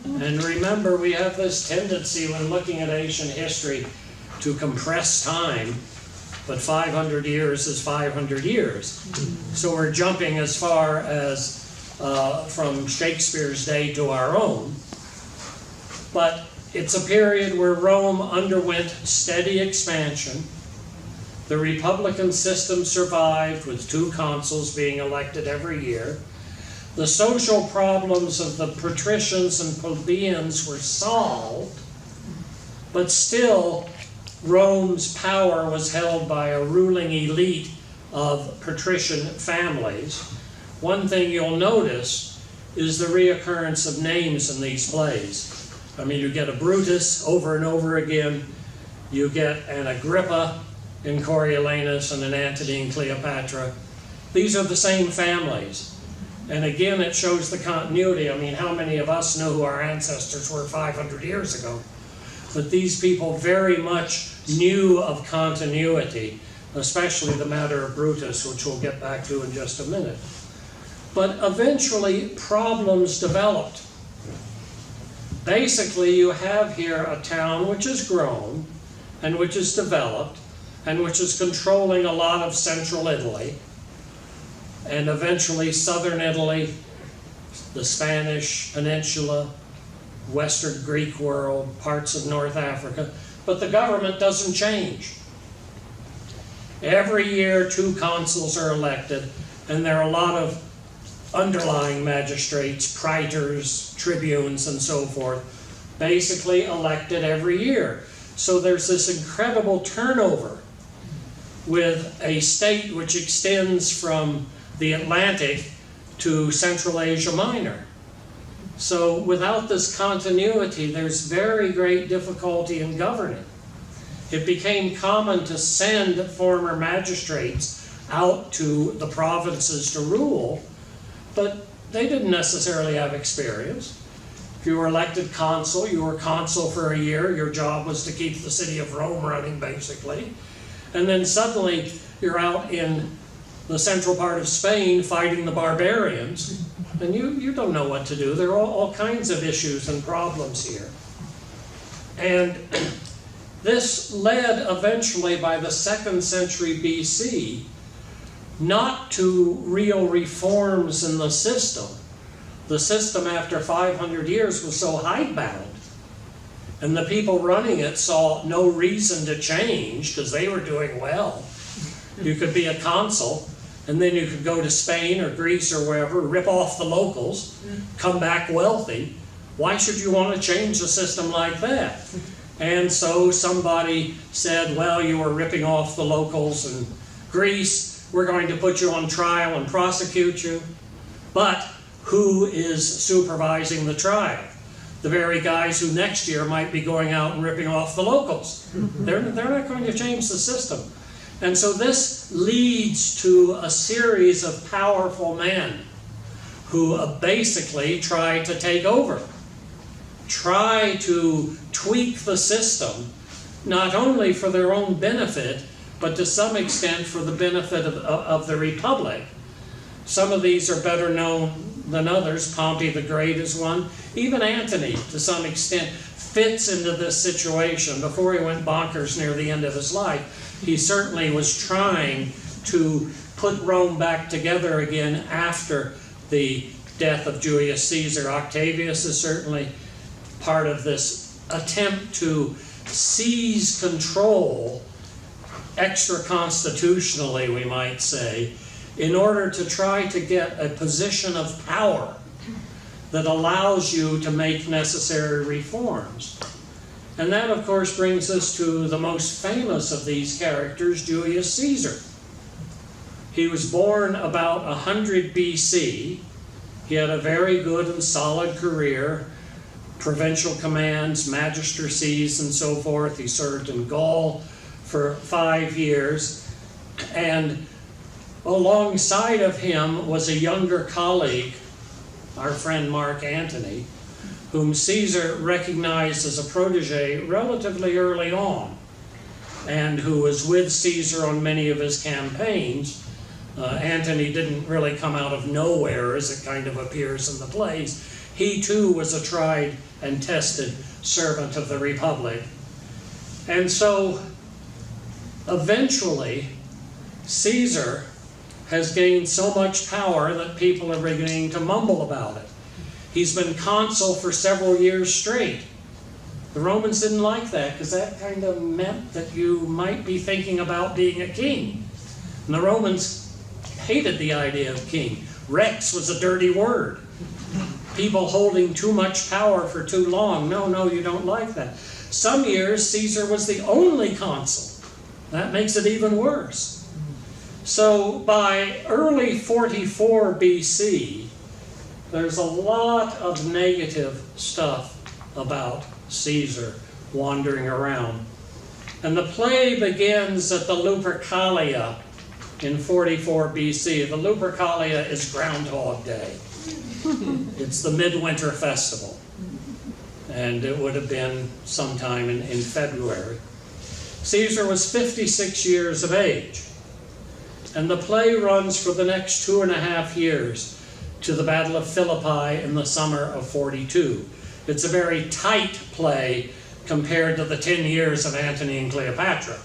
And remember, we have this tendency when looking at ancient history to compress time, but 500 years is 500 years. So we're jumping as far as from Shakespeare's day to our own. But it's a period where Rome underwent steady expansion. The republican system survived, with 2 consuls being elected every year. The social problems of the patricians and plebeians were solved, but still Rome's power was held by a ruling elite of patrician families. One thing you'll notice is the reoccurrence of names in these plays. I mean, you get a Brutus over and over again. You get an Agrippa in Coriolanus and an Antony in Cleopatra. These are the same families. And again, it shows the continuity. I mean, how many of us know who our ancestors were 500 years ago? But these people very much knew of continuity, especially the matter of Brutus, which we'll get back to in just a minute. But eventually, problems developed. Basically, you have here a town which has grown, and which is developed, and which is controlling a lot of central Italy, and eventually southern Italy, the Spanish peninsula, Western Greek world, parts of North Africa, but the government doesn't change. Every year 2 consuls are elected, and there are a lot of underlying magistrates, praetors, tribunes, and so forth, basically elected every year. So there's this incredible turnover with a state which extends from the Atlantic to Central Asia Minor. So without this continuity, there's very great difficulty in governing. It became common to send former magistrates out to the provinces to rule, but they didn't necessarily have experience. If you were elected consul, you were consul for a year. Your job was to keep the city of Rome running, basically. And then suddenly you're out in the central part of Spain fighting the barbarians, and you don't know what to do. There are all kinds of issues and problems here. And this led eventually, by the 2nd century BC, not to real reforms in the system. The system after 500 years was so hidebound, and the people running it saw no reason to change because they were doing well. You could be a consul, and then you could go to Spain or Greece or wherever, rip off the locals, come back wealthy. Why should you want to change the system like that? And so somebody said, well, you were ripping off the locals in Greece. We're going to put you on trial and prosecute you. But who is supervising the trial? The very guys who next year might be going out and ripping off the locals. They're not going to change the system. And so this leads to a series of powerful men who basically try to take over, try to tweak the system, not only for their own benefit, but to some extent for the benefit of the Republic. Some of these are better known than others. Pompey the Great is one. Even Antony, to some extent, fits into this situation. Before he went bonkers near the end of his life, he certainly was trying to put Rome back together again after the death of Julius Caesar. Octavius is certainly part of this attempt to seize control extra-constitutionally, we might say, in order to try to get a position of power that allows you to make necessary reforms. And that, of course, brings us to the most famous of these characters, Julius Caesar. He was born about 100 BC. He had a very good and solid career, provincial commands, magistracies, and so forth. He served in Gaul for 5 years. And alongside of him was a younger colleague, our friend Mark Antony, whom Caesar recognized as a protege relatively early on, and who was with Caesar on many of his campaigns Antony didn't really come out of nowhere, as it kind of appears in the plays. He too was a tried and tested servant of the Republic. And so, eventually, Caesar has gained so much power that people are beginning to mumble about it. He's been consul for several years straight. The Romans didn't like that, because that kind of meant that you might be thinking about being a king. And the Romans hated the idea of king. Rex was a dirty word. People holding too much power for too long. No, you don't like that. Some years, Caesar was the only consul. That makes it even worse. So by early 44 BC, there's a lot of negative stuff about Caesar wandering around. And the play begins at the Lupercalia in 44 BC. The Lupercalia is Groundhog Day. It's the midwinter festival. And it would have been sometime in February. Caesar was 56 years of age. And the play runs for the next 2.5 years to the Battle of Philippi in the summer of 42. It's a very tight play compared to the 10 years of Antony and Cleopatra.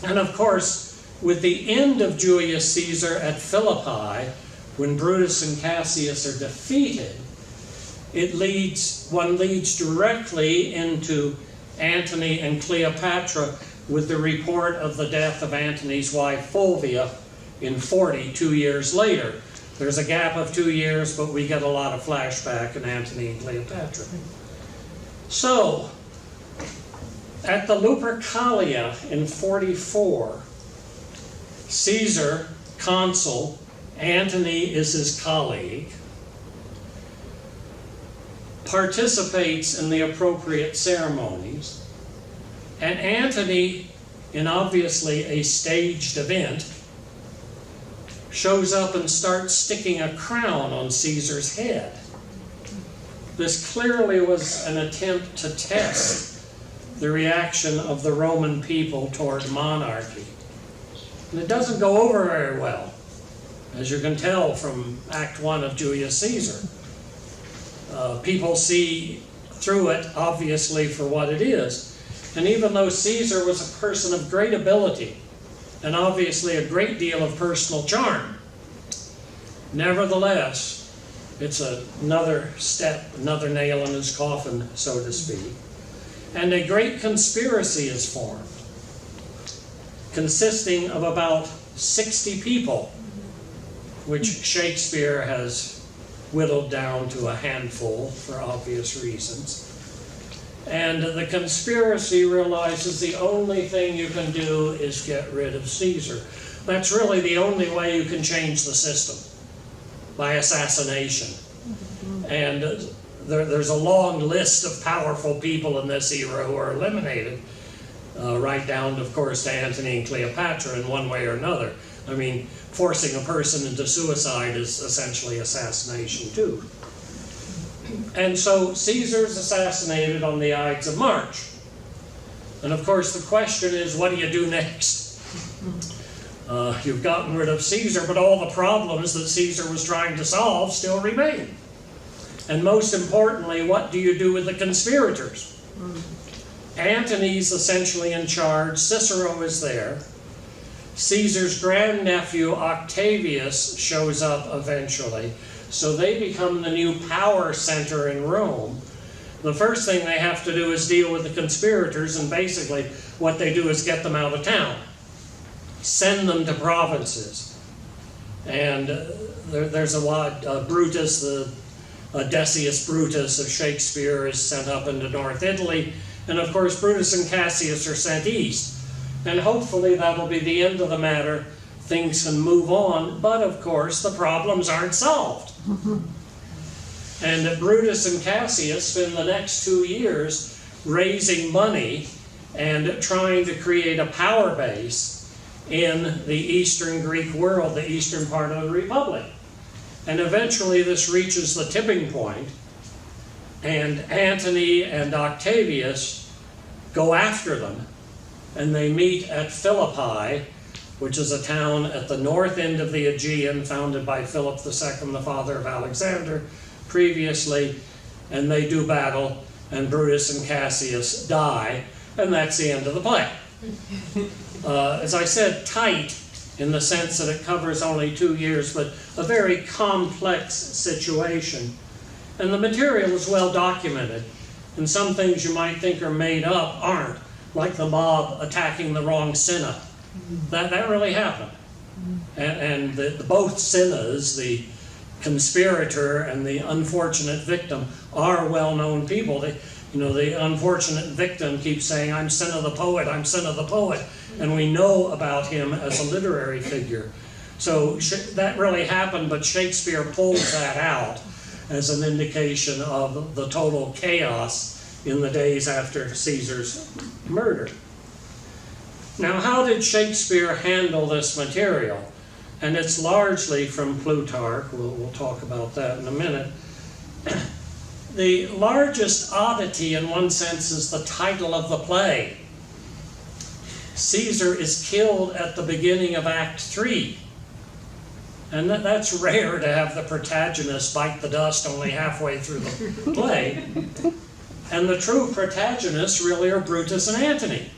And of course, with the end of Julius Caesar at Philippi, when Brutus and Cassius are defeated, one leads directly into Antony and Cleopatra with the report of the death of Antony's wife Fulvia in 40, 2 years later. There's a gap of 2 years, but we get a lot of flashback in Antony and Cleopatra. So, at the Lupercalia in 44, Caesar, consul, Antony is his colleague, participates in the appropriate ceremonies, and Antony, in obviously a staged event, shows up and starts sticking a crown on Caesar's head. This clearly was an attempt to test the reaction of the Roman people toward monarchy. And it doesn't go over very well, as you can tell from Act 1 of Julius Caesar. People see through it, obviously, for what it is. And even though Caesar was a person of great ability, and obviously a great deal of personal charm, nevertheless, it's another step, another nail in his coffin, so to speak. And a great conspiracy is formed, consisting of about 60 people, which Shakespeare has whittled down to a handful for obvious reasons. And the conspiracy realizes the only thing you can do is get rid of Caesar. That's really the only way you can change the system, by assassination. And there's a long list of powerful people in this era who are eliminated, right down, of course, to Antony and Cleopatra in one way or another. I mean, forcing a person into suicide is essentially assassination too. And so Caesar's assassinated on the Ides of March. And of course the question is, what do you do next? You've gotten rid of Caesar, but all the problems that Caesar was trying to solve still remain. And most importantly, what do you do with the conspirators? Antony's essentially in charge. Cicero is there. Caesar's grandnephew Octavius shows up eventually. So they become the new power center in Rome. The first thing they have to do is deal with the conspirators, and basically what they do is get them out of town. Send them to provinces. And there's a lot. Brutus, Decius Brutus of Shakespeare, is sent up into North Italy. And of course Brutus and Cassius are sent east. And hopefully that'll be the end of the matter. Things can move on, but of course the problems aren't solved. And Brutus and Cassius spend the next 2 years raising money and trying to create a power base in the Eastern Greek world, the eastern part of the Republic. And eventually this reaches the tipping point, and Antony and Octavius go after them, and they meet at Philippi which is a town at the north end of the Aegean, founded by Philip II, the father of Alexander, previously, and they do battle, and Brutus and Cassius die, and that's the end of the play. As I said, tight in the sense that it covers only 2 years, but a very complex situation. And the material is well documented, and some things you might think are made up aren't, like the mob attacking the wrong Cinna. That really happened. And both Cinnas, the conspirator and the unfortunate victim, are well-known people. The unfortunate victim keeps saying, "I'm Cinna the poet, I'm Cinna the poet," and we know about him as a literary figure. So that really happened, but Shakespeare pulls that out as an indication of the total chaos in the days after Caesar's murder. Now, how did Shakespeare handle this material? And it's largely from Plutarch. We'll talk about that in a minute. The largest oddity, in one sense, is the title of the play. Caesar is killed at the beginning of Act 3. And that's rare to have the protagonist bite the dust only halfway through the play. And the true protagonists really are Brutus and Antony,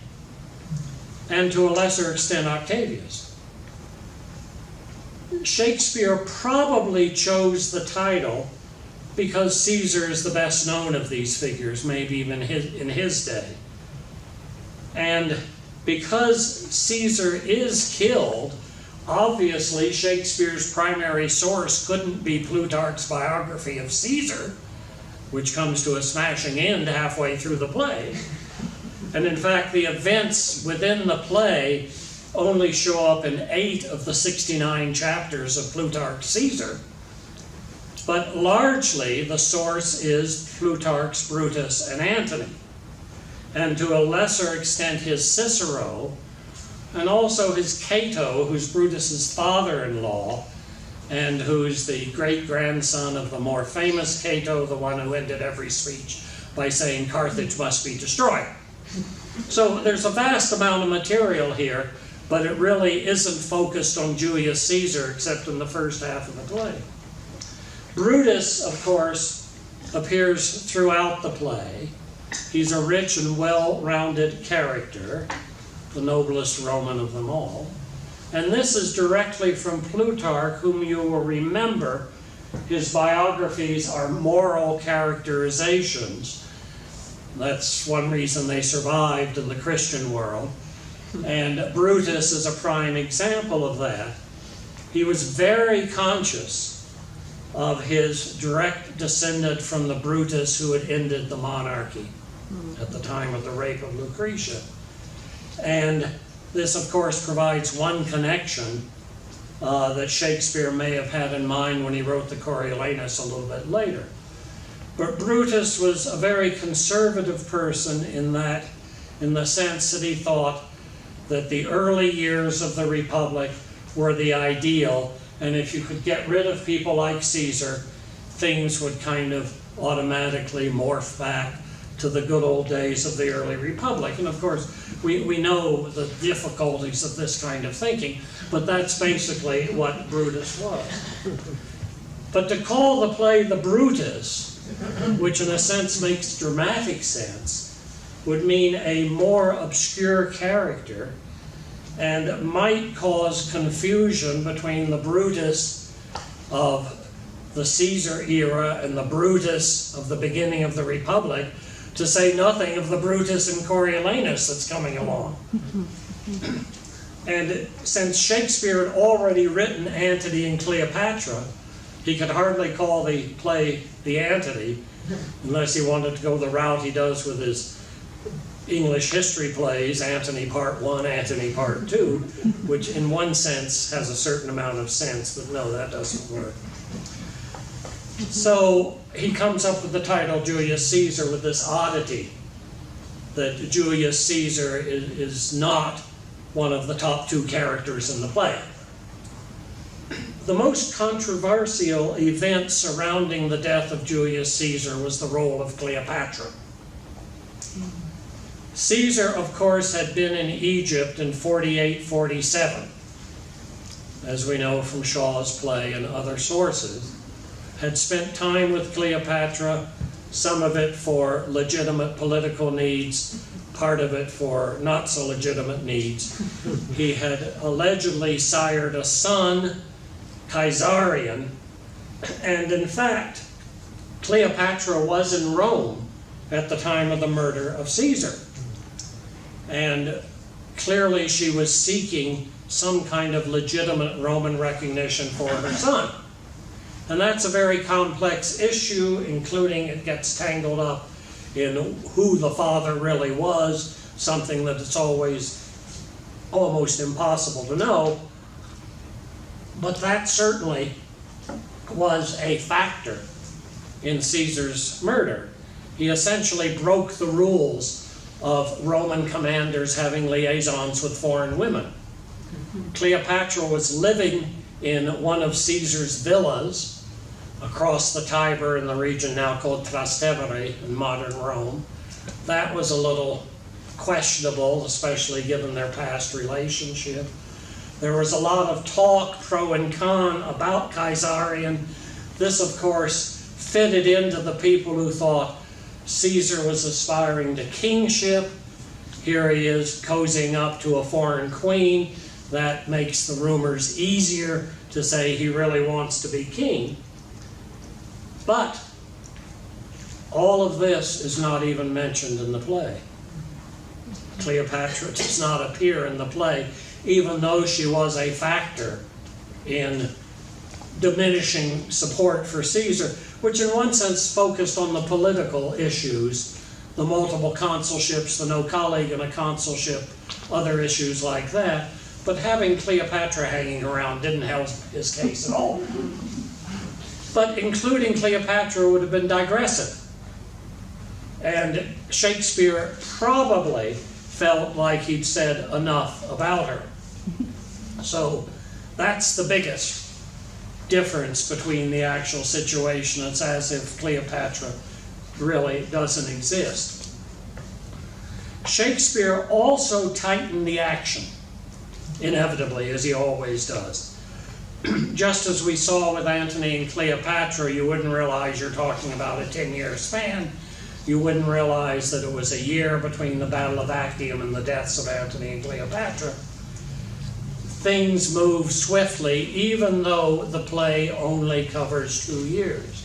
and to a lesser extent Octavius. Shakespeare probably chose the title because Caesar is the best known of these figures, maybe even in his day. And because Caesar is killed, obviously Shakespeare's primary source couldn't be Plutarch's biography of Caesar, which comes to a smashing end halfway through the play. And in fact, the events within the play only show up in 8 of the 69 chapters of Plutarch's Caesar. But largely, the source is Plutarch's Brutus and Antony, and to a lesser extent his Cicero, and also his Cato, who's Brutus's father-in-law, and who's the great-grandson of the more famous Cato, the one who ended every speech by saying Carthage must be destroyed. So there's a vast amount of material here, but it really isn't focused on Julius Caesar except in the first half of the play. Brutus, of course, appears throughout the play. He's a rich and well-rounded character, the noblest Roman of them all. And this is directly from Plutarch, whom you will remember. His biographies are moral characterizations. That's one reason they survived in the Christian world. And Brutus is a prime example of that. He was very conscious of his direct descendant from the Brutus who had ended the monarchy at the time of the rape of Lucretia. And this, of course, provides one connection that Shakespeare may have had in mind when he wrote the Coriolanus a little bit later. But Brutus was a very conservative person in the sense that he thought that the early years of the Republic were the ideal, and if you could get rid of people like Caesar, things would kind of automatically morph back to the good old days of the early Republic. And of course, we know the difficulties of this kind of thinking, but that's basically what Brutus was. But to call the play the Brutus, which in a sense makes dramatic sense, would mean a more obscure character and might cause confusion between the Brutus of the Caesar era and the Brutus of the beginning of the Republic, to say nothing of the Brutus in Coriolanus that's coming along. And since Shakespeare had already written Antony and Cleopatra, he could hardly call the play the Antony, unless he wanted to go the route he does with his English history plays, Antony Part 1, Antony Part 2, which in one sense has a certain amount of sense, but no, that doesn't work. So he comes up with the title Julius Caesar with this oddity, that Julius Caesar is not one of the top 2 characters in the play. The most controversial event surrounding the death of Julius Caesar was the role of Cleopatra. Caesar, of course, had been in Egypt in 48-47, as we know from Shaw's play and other sources, had spent time with Cleopatra, some of it for legitimate political needs, part of it for not so legitimate needs. He had allegedly sired a son, Caesarion, and in fact, Cleopatra was in Rome at the time of the murder of Caesar. And clearly she was seeking some kind of legitimate Roman recognition for her son. And that's a very complex issue, including it gets tangled up in who the father really was, something that it's always almost impossible to know. But that certainly was a factor in Caesar's murder. He essentially broke the rules of Roman commanders having liaisons with foreign women. Cleopatra was living in one of Caesar's villas across the Tiber in the region now called Trastevere in modern Rome. That was a little questionable, especially given their past relationship. There was a lot of talk, pro and con, about Caesarion. This, of course, fitted into the people who thought Caesar was aspiring to kingship. Here he is cozying up to a foreign queen. That makes the rumors easier to say he really wants to be king. But all of this is not even mentioned in the play. Cleopatra does not appear in the play, even though she was a factor in diminishing support for Caesar, which in one sense focused on the political issues, the multiple consulships, the no colleague in a consulship, other issues like that. But having Cleopatra hanging around didn't help his case at all. But including Cleopatra would have been digressive. And Shakespeare probably felt like he'd said enough about her. So that's the biggest difference between the actual situation. It's as if Cleopatra really doesn't exist. Shakespeare also tightened the action, inevitably, as he always does. Just as we saw with Antony and Cleopatra, you wouldn't realize you're talking about a 10-year span. You wouldn't realize that it was a year between the Battle of Actium and the deaths of Antony and Cleopatra. Things move swiftly, even though the play only covers 2 years.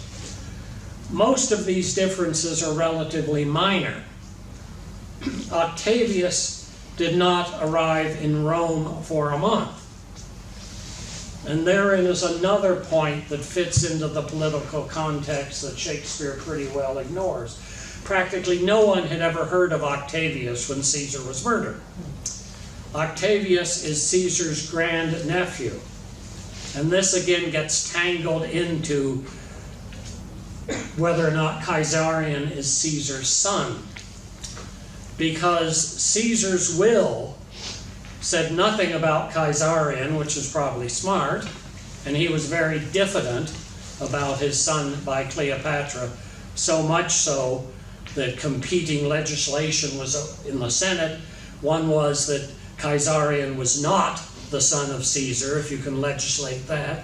Most of these differences are relatively minor. Octavius did not arrive in Rome for a month. And therein is another point that fits into the political context that Shakespeare pretty well ignores. Practically no one had ever heard of Octavius when Caesar was murdered. Octavius is Caesar's grandnephew. And this again gets tangled into whether or not Caesarion is Caesar's son. Because Caesar's will said nothing about Caesarion, which is probably smart, and he was very diffident about his son by Cleopatra, so much so that competing legislation was in the Senate. One was that Caesarion was not the son of Caesar, if you can legislate that,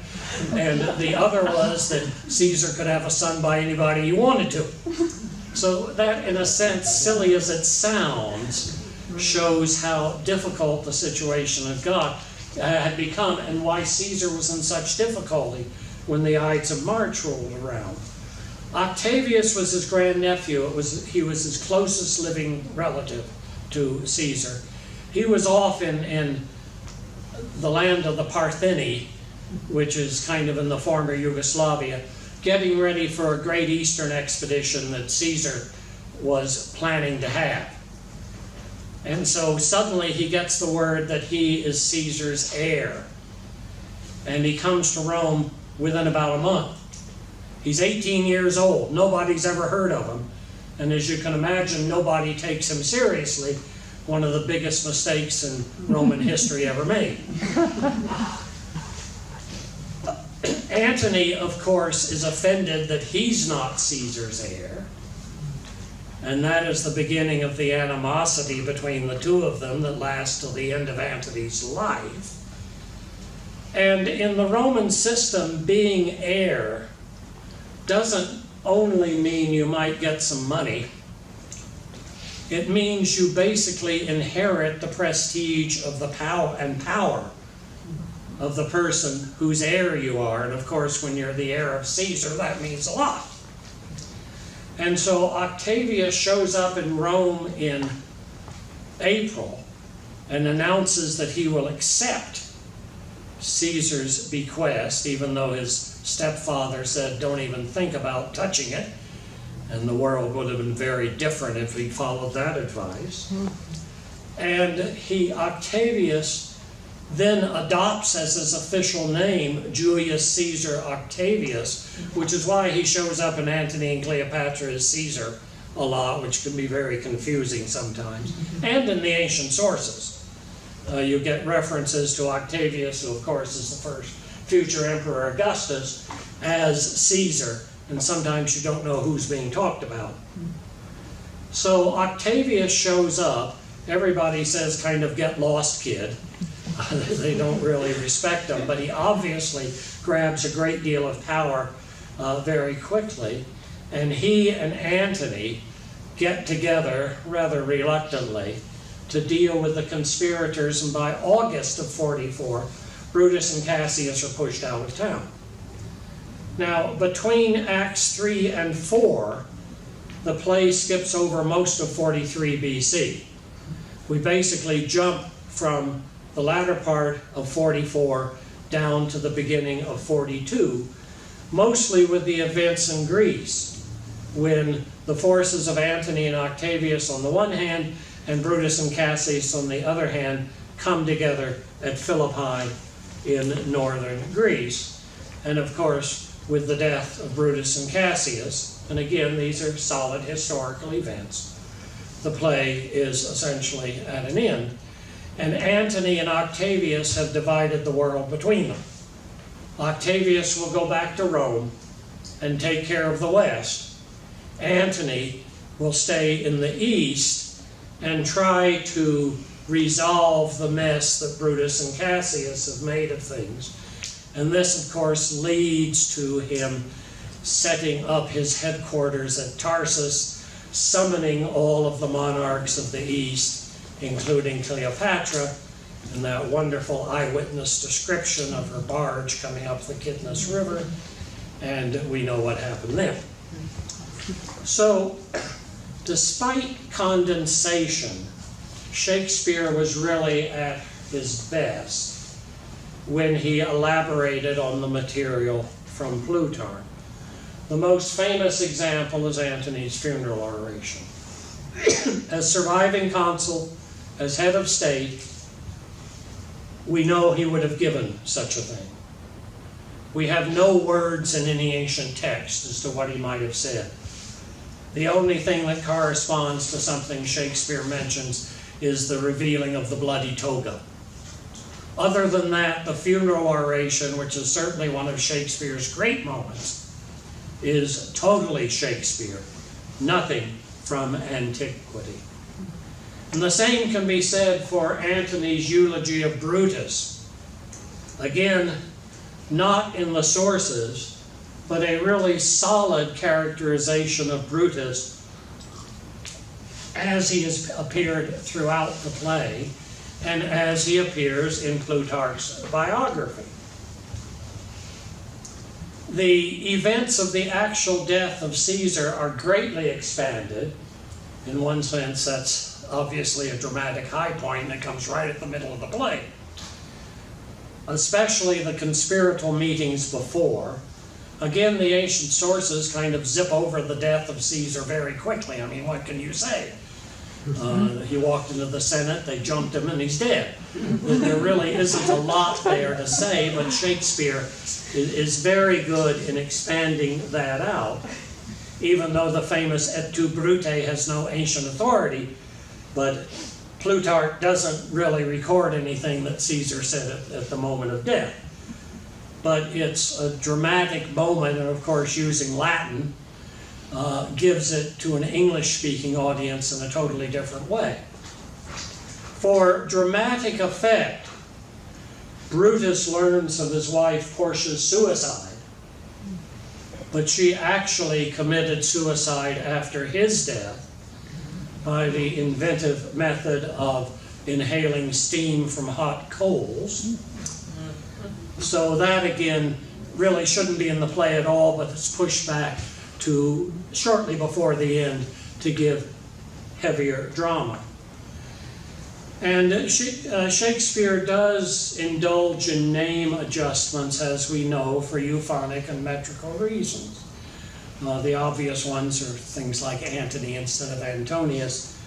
and the other was that Caesar could have a son by anybody he wanted to. So that, in a sense, silly as it sounds, shows how difficult the situation had become, and why Caesar was in such difficulty when the Ides of March rolled around. Octavius was his grandnephew. He was his closest living relative to Caesar. He was off in the land of the Partheni, which is kind of in the former Yugoslavia, getting ready for a great eastern expedition that Caesar was planning to have. And so suddenly he gets the word that he is Caesar's heir. And he comes to Rome within about a month. He's 18 years old. Nobody's ever heard of him. And as you can imagine, nobody takes him seriously. One of the biggest mistakes in Roman history ever made. Antony, of course, is offended that he's not Caesar's heir. And that is the beginning of the animosity between the two of them that lasts till the end of Antony's life. And in the Roman system, being heir doesn't only mean you might get some money. It means you basically inherit the prestige of the power of the person whose heir you are. And of course, when you're the heir of Caesar, that means a lot. And so Octavius shows up in Rome in April and announces that he will accept Caesar's bequest, even though his stepfather said, don't even think about touching it. And the world would have been very different if he followed that advice. And Octavius then adopts as his official name Julius Caesar Octavius, which is why he shows up in Antony and Cleopatra as Caesar a lot, which can be very confusing sometimes, and in the ancient sources. You get references to Octavius, who of course is the first future Emperor Augustus, as Caesar, and sometimes you don't know who's being talked about. So Octavius shows up, everybody says kind of get lost kid. They don't really respect him, but he obviously grabs a great deal of power very quickly, and he and Antony get together rather reluctantly to deal with the conspirators, and by August of 44, Brutus and Cassius are pushed out of town. Now, between Acts 3 and 4, the play skips over most of 43 BC. We basically jump from the latter part of 44 down to the beginning of 42, mostly with the events in Greece, when the forces of Antony and Octavius on the one hand, and Brutus and Cassius on the other hand, come together at Philippi in northern Greece. And of course, with the death of Brutus and Cassius, and again, these are solid historical events, the play is essentially at an end. And Antony and Octavius have divided the world between them. Octavius will go back to Rome and take care of the West. Antony will stay in the East and try to resolve the mess that Brutus and Cassius have made of things. And this, of course, leads to him setting up his headquarters at Tarsus, summoning all of the monarchs of the East, including Cleopatra, and that wonderful eyewitness description of her barge coming up the Kidnus River, and we know what happened then. So, despite condensation, Shakespeare was really at his best when he elaborated on the material from Plutarch. The most famous example is Antony's funeral oration. As surviving consul, as head of state, we know he would have given such a thing. We have no words in any ancient text as to what he might have said. The only thing that corresponds to something Shakespeare mentions is the revealing of the bloody toga. Other than that, the funeral oration, which is certainly one of Shakespeare's great moments, is totally Shakespeare, nothing from antiquity. And the same can be said for Antony's eulogy of Brutus. Again, not in the sources, but a really solid characterization of Brutus as he has appeared throughout the play and as he appears in Plutarch's biography. The events of the actual death of Caesar are greatly expanded. In one sense, that's obviously a dramatic high point that comes right at the middle of the play. Especially the conspiratorial meetings before. Again, the ancient sources kind of zip over the death of Caesar very quickly. I mean, what can you say? He walked into the Senate, they jumped him, and he's dead. There really isn't a lot there to say, but Shakespeare is very good in expanding that out, even though the famous Et tu, Brute has no ancient authority, but Plutarch doesn't really record anything that Caesar said at the moment of death. But it's a dramatic moment, and of course using Latin gives it to an English-speaking audience in a totally different way. For dramatic effect, Brutus learns of his wife Portia's suicide, but she actually committed suicide after his death by the inventive method of inhaling steam from hot coals. So that again really shouldn't be in the play at all, but it's pushed back to shortly before the end to give heavier drama. And Shakespeare does indulge in name adjustments, as we know, for euphonic and metrical reasons. The obvious ones are things like Antony instead of Antonius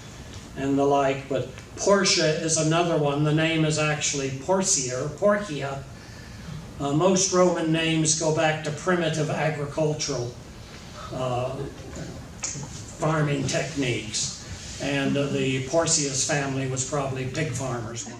and the like, but Portia is another one. The name is actually Porcia or Porcia. Most Roman names go back to primitive agricultural farming techniques, and the Porcius family was probably pig farmers.